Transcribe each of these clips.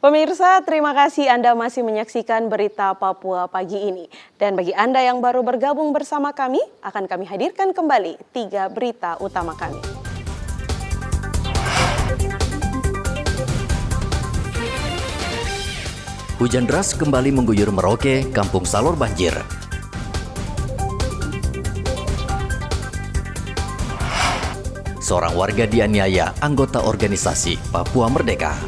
Pemirsa, terima kasih Anda masih menyaksikan berita Papua pagi ini. Dan bagi Anda yang baru bergabung bersama kami, akan kami hadirkan kembali 3 berita utama kami. Hujan deras kembali mengguyur Merauke, Kampung Salor banjir. Seorang warga dianiaya anggota organisasi Papua Merdeka.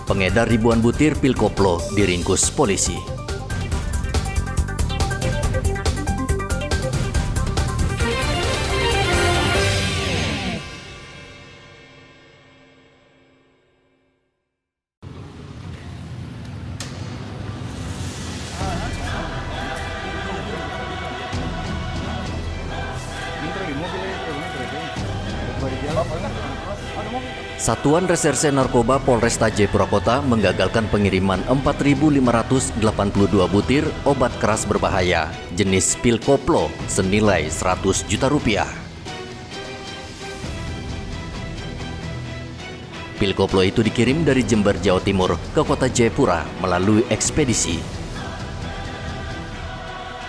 Pengedar ribuan butir pil koplo diringkus polisi. Satuan Reserse Narkoba Polresta Jayapura Kota menggagalkan pengiriman 4.582 butir obat keras berbahaya jenis pil koplo senilai 100 juta rupiah. Pil koplo itu dikirim dari Jember, Jawa Timur ke kota Jayapura melalui ekspedisi.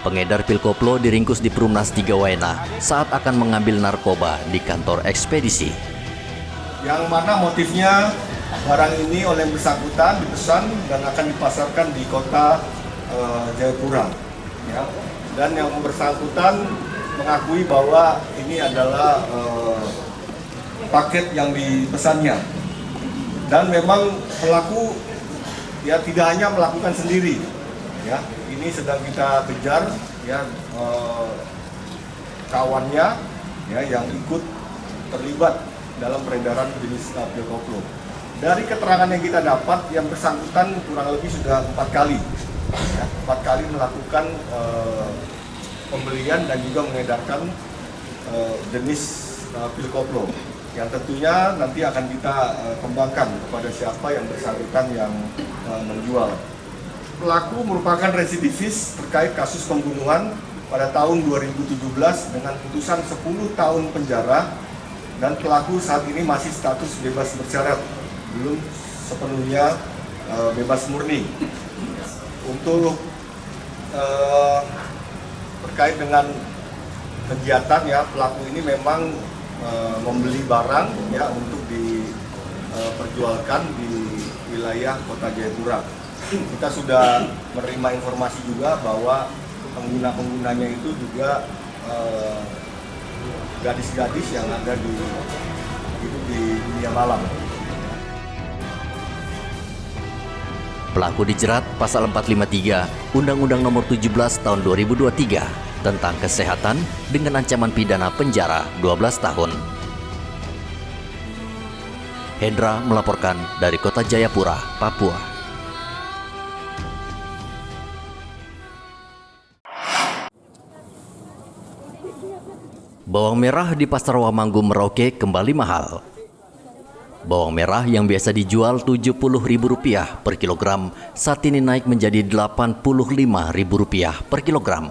Pengedar pil koplo diringkus di Perumnas 3 Waena saat akan mengambil narkoba di kantor ekspedisi. Yang mana motifnya barang ini oleh yang bersangkutan dipesan dan akan dipasarkan di kota Jayapura. Ya. Dan yang bersangkutan mengakui bahwa ini adalah paket yang dipesannya. Dan memang pelaku ya tidak hanya melakukan sendiri. Ya, ini sedang kita kejar ya kawannya ya yang ikut terlibat dalam peredaran jenis pil koplo. Dari keterangan yang kita dapat, yang bersangkutan kurang lebih sudah 4 kali, ya, 4 kali melakukan pembelian dan juga mengedarkan jenis pil koplo. Yang tentunya nanti akan kita kembangkan kepada siapa yang bersangkutan yang menjual. Pelaku merupakan residivis terkait kasus pembunuhan pada tahun 2017 dengan putusan 10 tahun penjara. Dan pelaku saat ini masih status bebas bersyarat, belum sepenuhnya bebas murni. Untuk terkait dengan kegiatan ya, pelaku ini memang membeli barang ya untuk diperjualkan di wilayah kota Jayapura. Kita sudah menerima informasi juga bahwa pengguna-penggunanya itu juga gadis-gadis yang ada di dunia malam. Pelaku dijerat pasal 453 Undang-Undang Nomor 17 Tahun 2023 tentang kesehatan dengan ancaman pidana penjara 12 tahun. Hendra melaporkan dari Kota Jayapura, Papua. Bawang merah di Pasar Wamanggu Merauke kembali mahal. Bawang merah yang biasa dijual Rp70.000 per kilogram saat ini naik menjadi Rp85.000 per kilogram.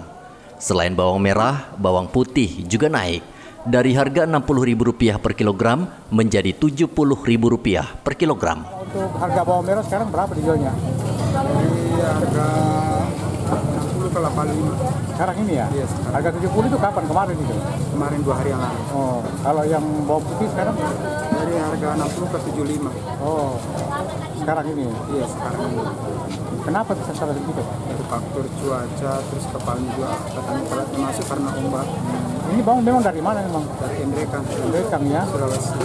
Selain bawang merah, bawang putih juga naik dari harga Rp60.000 per kilogram menjadi Rp70.000 per kilogram. Untuk harga bawang merah sekarang berapa dijualnya? Dari harga 60 ke 85. Sekarang ini ya? Iya, sekarang. Harga 70 itu kapan? Kemarin itu? Kemarin 2 hari yang lalu. Oh, kalau yang bawang putih sekarang? Dari harga 60 ke 75. Oh, sekarang ini? Iya, sekarang ini. Kenapa bisa salah segitu? Dari faktor cuaca, terus kepala juga petani telat masuk karena ombak. Ini bawang memang dari mana memang? Dari Endrekan, Ya? Sulawesi.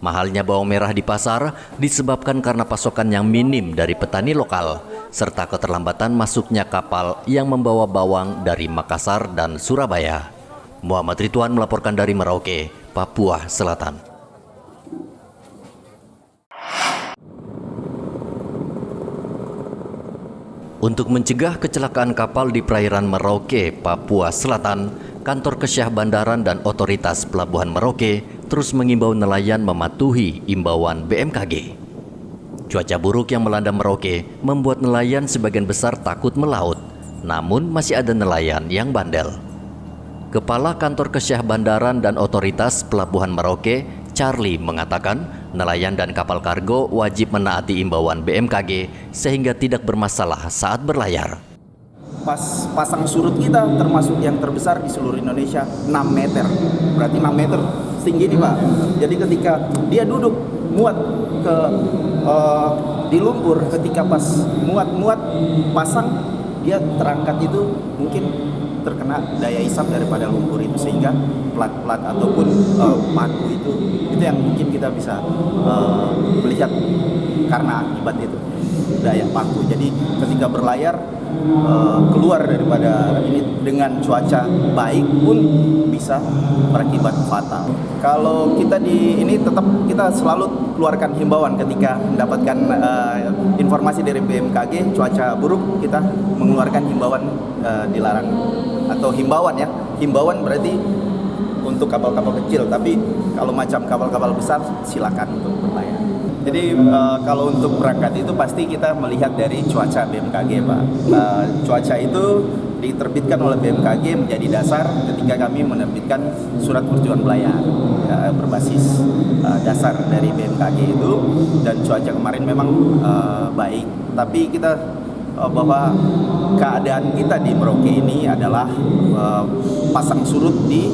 Mahalnya bawang merah di pasar disebabkan karena pasokan yang minim dari petani lokal, serta keterlambatan masuknya kapal yang membawa bawang dari Makassar dan Surabaya. Muhammad Ridwan melaporkan dari Merauke, Papua Selatan. Untuk mencegah kecelakaan kapal di perairan Merauke, Papua Selatan, Kantor Kesyah Bandaran dan Otoritas Pelabuhan Merauke terus mengimbau nelayan mematuhi imbauan BMKG. Cuaca buruk yang melanda Merauke membuat nelayan sebagian besar takut melaut, namun masih ada nelayan yang bandel. Kepala Kantor Kesyah Bandaran dan Otoritas Pelabuhan Merauke, Charlie, mengatakan nelayan dan kapal kargo wajib menaati imbauan BMKG sehingga tidak bermasalah saat berlayar. Pas pasang surut kita termasuk yang terbesar di seluruh Indonesia 6 meter. Berarti 6 meter tinggi nih Pak. Jadi ketika dia duduk muat ke di lumpur, ketika pas muat pasang dia terangkat itu mungkin terkena daya isap daripada lumpur itu sehingga plat-plat ataupun paku itu yang mungkin kita bisa melihat karena akibat itu daya paku. Jadi ketika berlayar keluar daripada ini dengan cuaca baik pun bisa berakibat fatal. Kalau kita di ini tetap kita selalu keluarkan himbauan ketika mendapatkan informasi dari BMKG cuaca buruk, kita mengeluarkan himbauan dilarang atau himbauan ya. Himbauan berarti untuk kapal-kapal kecil, tapi kalau macam kapal-kapal besar silakan untuk berlayar. Jadi kalau untuk berangkat itu pasti kita melihat dari cuaca BMKG Pak. Cuaca itu diterbitkan oleh BMKG menjadi dasar ketika kami menerbitkan surat persetujuan berlayar ya, berbasis dasar dari BMKG itu, dan cuaca kemarin memang baik. Tapi kita bahwa keadaan kita di Merauke ini adalah pasang surut di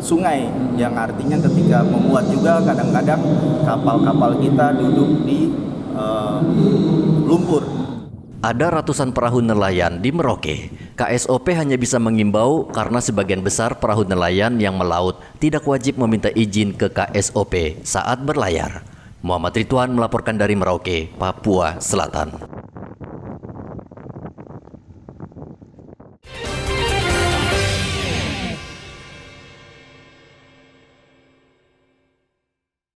sungai, yang artinya ketika memuat juga kadang-kadang kapal-kapal kita duduk di lumpur. Ada ratusan perahu nelayan di Merauke. KSOP hanya bisa mengimbau karena sebagian besar perahu nelayan yang melaut tidak wajib meminta izin ke KSOP saat berlayar. Muhammad Ridwan melaporkan dari Merauke, Papua Selatan.